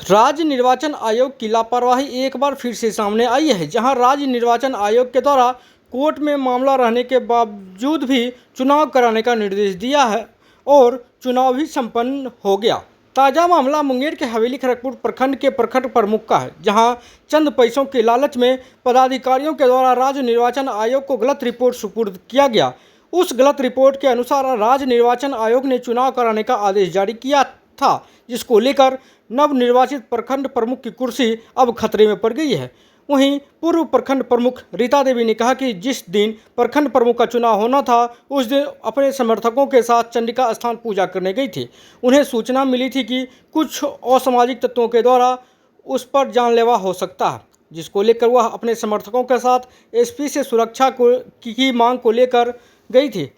राज्य निर्वाचन आयोग की लापरवाही एक बार फिर से सामने आई है, जहां राज्य निर्वाचन आयोग के द्वारा कोर्ट में मामला रहने के बावजूद भी चुनाव कराने का निर्देश दिया है और चुनाव भी संपन्न हो गया। ताज़ा मामला मुंगेर के हवेली खड़गपुर प्रखंड के प्रखंड प्रमुख का है, जहां चंद पैसों के लालच में पदाधिकारियों के द्वारा राज्य निर्वाचन आयोग को गलत रिपोर्ट सुपुर्द किया गया। उस गलत रिपोर्ट के अनुसार राज्य निर्वाचन आयोग ने चुनाव कराने का आदेश जारी किया था, जिसको लेकर नवनिर्वाचित प्रखंड प्रमुख की कुर्सी अब खतरे में पड़ गई है। वहीं पूर्व प्रखंड प्रमुख रीता देवी ने कहा कि जिस दिन प्रखंड प्रमुख का चुनाव होना था, उस दिन अपने समर्थकों के साथ चंडिका स्थान पूजा करने गई थी। उन्हें सूचना मिली थी कि कुछ असामाजिक तत्वों के द्वारा उस पर जानलेवा हो सकता है, जिसको लेकर वह अपने समर्थकों के साथ एसपी से सुरक्षा की मांग को लेकर गई थी।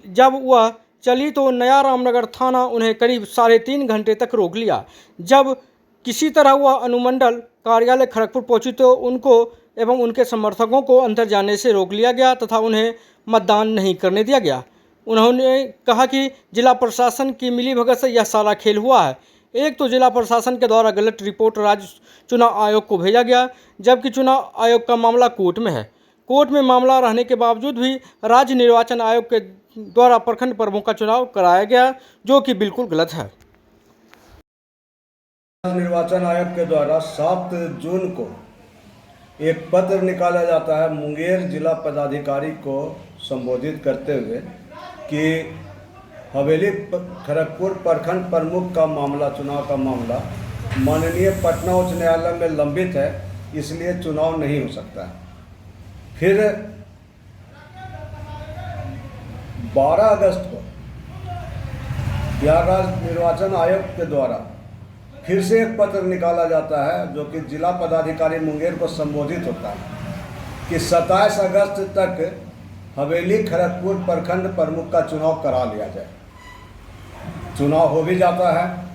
जब वह चली तो नया रामनगर थाना उन्हें करीब 3.5 घंटे तक रोक लिया। जब किसी तरह वह अनुमंडल कार्यालय खड़गपुर पहुंची तो उनको एवं उनके समर्थकों को अंदर जाने से रोक लिया गया तथा उन्हें मतदान नहीं करने दिया गया। उन्होंने कहा कि जिला प्रशासन की मिलीभगत से यह सारा खेल हुआ है। एक तो जिला प्रशासन के द्वारा गलत रिपोर्ट राज्य चुनाव आयोग को भेजा गया, जबकि चुनाव आयोग का मामला कोर्ट में है। कोर्ट में मामला रहने के बावजूद भी राज्य निर्वाचन आयोग के द्वारा प्रखंड प्रमुख का चुनाव कराया गया, जो कि बिल्कुल गलत है। निर्वाचन आयोग के द्वारा 7 जून को एक पत्र निकाला जाता है मुंगेर जिला पदाधिकारी को संबोधित करते हुए कि हवेली खड़गपुर प्रखंड प्रमुख का मामला, चुनाव का मामला माननीय पटना उच्च न्यायालय में लंबित है, इसलिए चुनाव नहीं हो सकता है। फिर 12 अगस्त को बिहार राज्य निर्वाचन आयोग के द्वारा फिर से एक पत्र निकाला जाता है, जो कि जिला पदाधिकारी मुंगेर को संबोधित होता है कि 27 अगस्त तक हवेली खड़गपुर प्रखंड प्रमुख का चुनाव करा लिया जाए। चुनाव हो भी जाता है।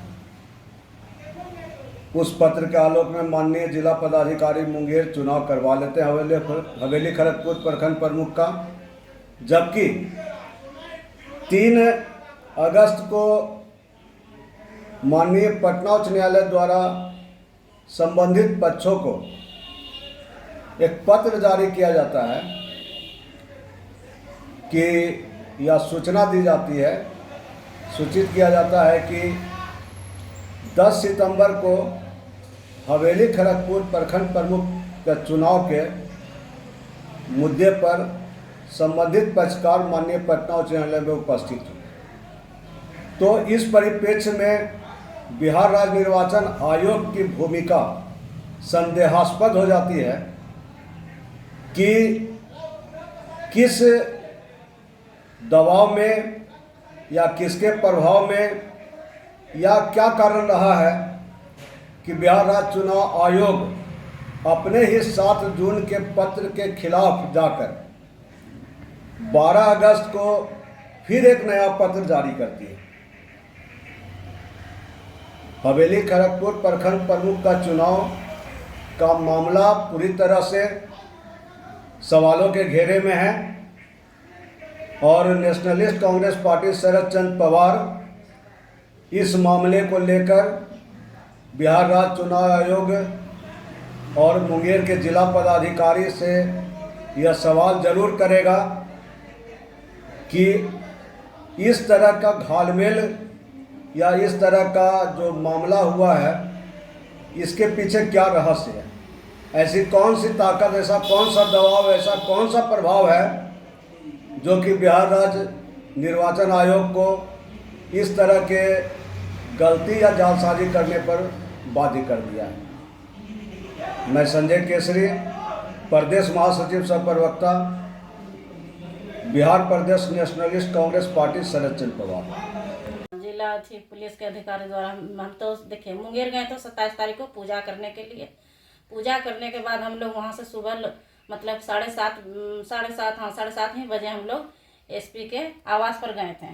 उस पत्र के आलोक में माननीय जिला पदाधिकारी मुंगेर चुनाव करवा लेते हैं हवेली खड़गपुर प्रखंड प्रमुख का, जबकि 3 अगस्त को माननीय पटना उच्च न्यायालय द्वारा संबंधित पक्षों को एक पत्र जारी किया जाता है कि यह सूचना दी जाती है, सूचित किया जाता है कि 10 सितंबर को हवेली खड़गपुर प्रखंड प्रमुख के चुनाव के मुद्दे पर संबंधित पक्षकार माननीय पटना उच्च न्यायालय में उपस्थित हुए। तो इस परिप्रेक्ष्य में बिहार राज्य निर्वाचन आयोग की भूमिका संदेहास्पद हो जाती है कि किस दबाव में या किसके प्रभाव में या क्या कारण रहा है कि बिहार राज्य चुनाव आयोग अपने ही 7 जून के पत्र के खिलाफ जाकर 12 अगस्त को फिर एक नया पत्र जारी करती है। हवेली खड़गपुर प्रखंड प्रमुख का चुनाव का मामला पूरी तरह से सवालों के घेरे में है और नेशनलिस्ट कांग्रेस पार्टी शरद चंद्र पवार इस मामले को लेकर बिहार राज्य चुनाव आयोग और मुंगेर के जिला पदाधिकारी से यह सवाल जरूर करेगा कि इस तरह का घालमेल या इस तरह का जो मामला हुआ है, इसके पीछे क्या रहस्य है। ऐसी कौन सी ताकत, ऐसा कौन सा दबाव, ऐसा कौन सा प्रभाव है जो कि बिहार राज्य निर्वाचन आयोग को इस तरह के गलती या जालसाजी करने पर बाध्य कर दिया है। मैं संजय केसरी, प्रदेश महासचिव सह प्रवक्ता, बिहार प्रदेश नेशनलिस्ट कांग्रेस पार्टी, शरद चंद्र पवार। जिला थी पुलिस के अधिकारी द्वारा हम तो देखिए मुंगेर गए तो 27 तारीख को पूजा करने के लिए। पूजा करने के बाद हम लोग वहाँ से सुबह मतलब 7:30 ही बजे हम लोग एसपी के आवास पर गए थे।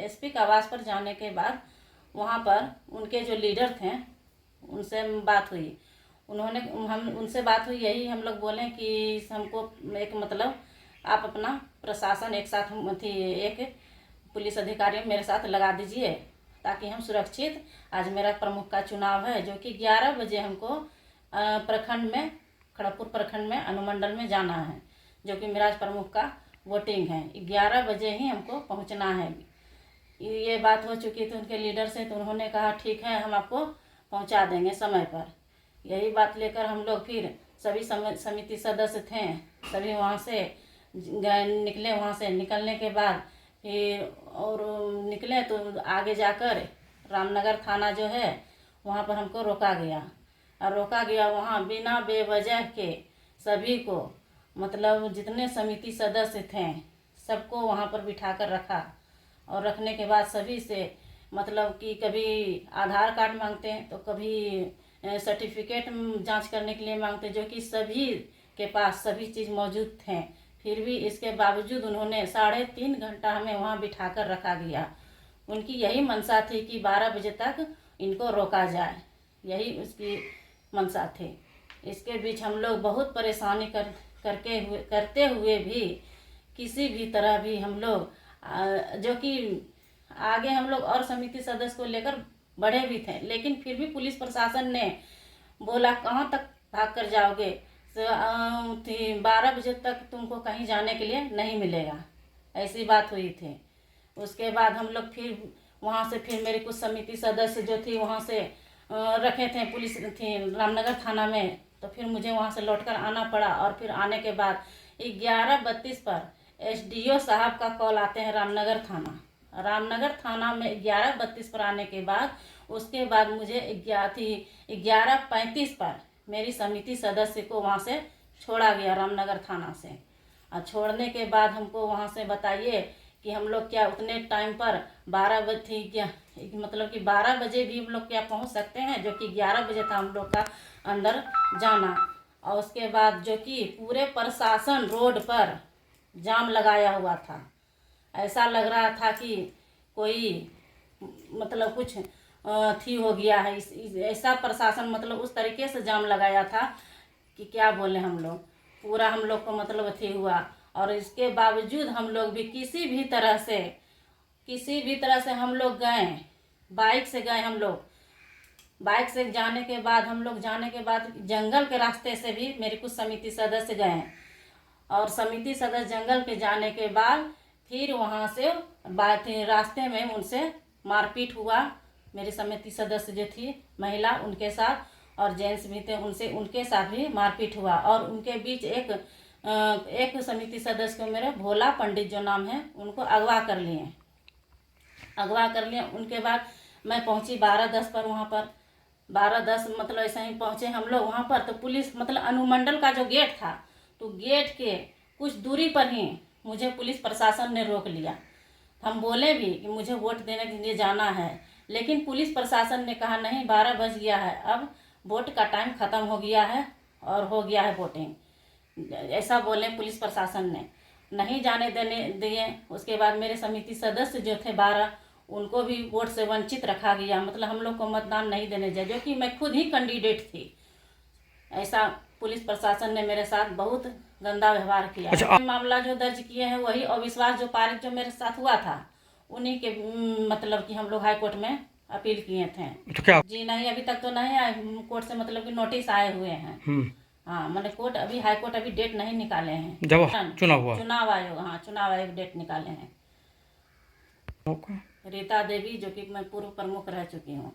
एसपी के आवास पर जाने के बाद वहाँ पर उनके जो लीडर थे उनसे बात हुई। उनसे बात हुई, यही हम लोग बोले कि हमको एक मतलब आप अपना प्रशासन एक साथ थी, एक पुलिस अधिकारी मेरे साथ लगा दीजिए ताकि हम सुरक्षित, आज मेरा प्रमुख का चुनाव है जो कि 11 बजे हमको प्रखंड में, खड़गपुर प्रखंड में अनुमंडल में जाना है, जो कि मेरा आज प्रमुख का वोटिंग है। 11 बजे ही हमको पहुंचना है। ये बात हो चुकी थी उनके लीडर से, तो उन्होंने कहा ठीक है हम आपको पहुंचा देंगे समय पर। यही बात लेकर हम लोग फिर सभी समिति सदस्य थे, सभी वहाँ से निकले। वहाँ से निकलने के बाद फिर और निकले तो आगे जाकर रामनगर थाना जो है वहाँ पर हमको रोका गया। और रोका गया वहाँ बिना बेवजह के सभी को, मतलब जितने समिति सदस्य थे सबको वहाँ पर बिठा कर रखा। और रखने के बाद सभी से मतलब कि कभी आधार कार्ड मांगते हैं तो कभी सर्टिफिकेट जांच करने के लिए मांगते, जो कि सभी के पास सभी चीज़ मौजूद थे। फिर भी इसके बावजूद उन्होंने 3.5 घंटा हमें वहाँ बिठा कर रखा गया। उनकी यही मंशा थी कि 12 बजे तक इनको रोका जाए, यही उसकी मंशा थी। इसके बीच हम लोग बहुत परेशानी करते हुए भी किसी भी तरह भी हम लोग जो कि आगे हम लोग और समिति सदस्य को लेकर बढ़े भी थे, लेकिन फिर भी पुलिस प्रशासन ने बोला कहाँ तक भाग कर जाओगे, 12 बजे तक तुमको कहीं जाने के लिए नहीं मिलेगा, ऐसी बात हुई थी। उसके बाद हम लोग फिर वहाँ से फिर मेरे कुछ समिति सदस्य जो थी वहाँ से रखे थे, पुलिस थी रामनगर थाना में, तो फिर मुझे वहाँ से लौटकर आना पड़ा। और फिर आने के बाद 11:32 पर SDO साहब का कॉल आते हैं रामनगर थाना में 11:32 पर आने के बाद उसके बाद मुझे 11:35 पर मेरी समिति सदस्य को वहाँ से छोड़ा गया रामनगर थाना से। और छोड़ने के बाद हमको वहाँ से बताइए कि हम लोग क्या उतने टाइम पर 12 बजे क्या, मतलब कि 12 बजे भी हम लोग क्या पहुँच सकते हैं, जो कि 11 बजे था हम लोग का अंदर जाना। और उसके बाद जो कि पूरे प्रशासन रोड पर जाम लगाया हुआ था, ऐसा लग रहा था कि कोई मतलब कुछ थी हो गया है, ऐसा प्रशासन मतलब उस तरीके से जाम लगाया था कि क्या बोले। हम लोग पूरा हम लोग को मतलब थी हुआ। और इसके बावजूद हम लोग भी किसी भी तरह से हम लोग गए, बाइक से गए। हम लोग बाइक से जाने के बाद जंगल के रास्ते से भी मेरे कुछ समिति सदस्य गए। और समिति सदस्य जंगल के जाने के बाद फिर वहाँ से रास्ते में उनसे मारपीट हुआ। मेरी समिति सदस्य जो थी महिला, उनके साथ, और जेंट्स भी थे, उनके साथ भी मारपीट हुआ। और उनके बीच एक समिति सदस्य को, मेरे भोला पंडित जो नाम है, उनको अगवा कर लिए। उनके बाद मैं पहुंची 12:10 पर। वहाँ पर 12:10 मतलब ऐसे ही पहुंचे हम लोग वहाँ पर। तो पुलिस मतलब अनुमंडल का जो गेट था, तो गेट के कुछ दूरी पर ही मुझे पुलिस प्रशासन ने रोक लिया। हम बोले भी कि मुझे वोट देने के लिए जाना है, लेकिन पुलिस प्रशासन ने कहा नहीं, 12 बज गया है, अब वोट का टाइम ख़त्म हो गया है और हो गया है वोटिंग, ऐसा बोले पुलिस प्रशासन ने, नहीं जाने देने दिए। उसके बाद मेरे समिति सदस्य जो थे 12, उनको भी वोट से वंचित रखा गया, मतलब हम लोग को मतदान नहीं देने दिया, जो कि मैं खुद ही कैंडिडेट थी। ऐसा पुलिस प्रशासन ने मेरे साथ बहुत गंदा व्यवहार किया। अच्छा, मामला जो दर्ज किए हैं वही अविश्वास जो पारित जो मेरे साथ हुआ था, उन्हीं के मतलब कि हम लोग हाई कोर्ट में अपील किए थे। तो क्या? जी नहीं, अभी तक तो नहीं आए कोर्ट से, मतलब कि नोटिस आए हुए हैं। हाँ, मैंने कोर्ट अभी हाई कोर्ट अभी डेट नहीं निकाले हैं। जब चुनाव आयोग डेट निकाले हैं। रीता देवी, जो कि मैं पूर्व प्रमुख रह चुकी हूँ।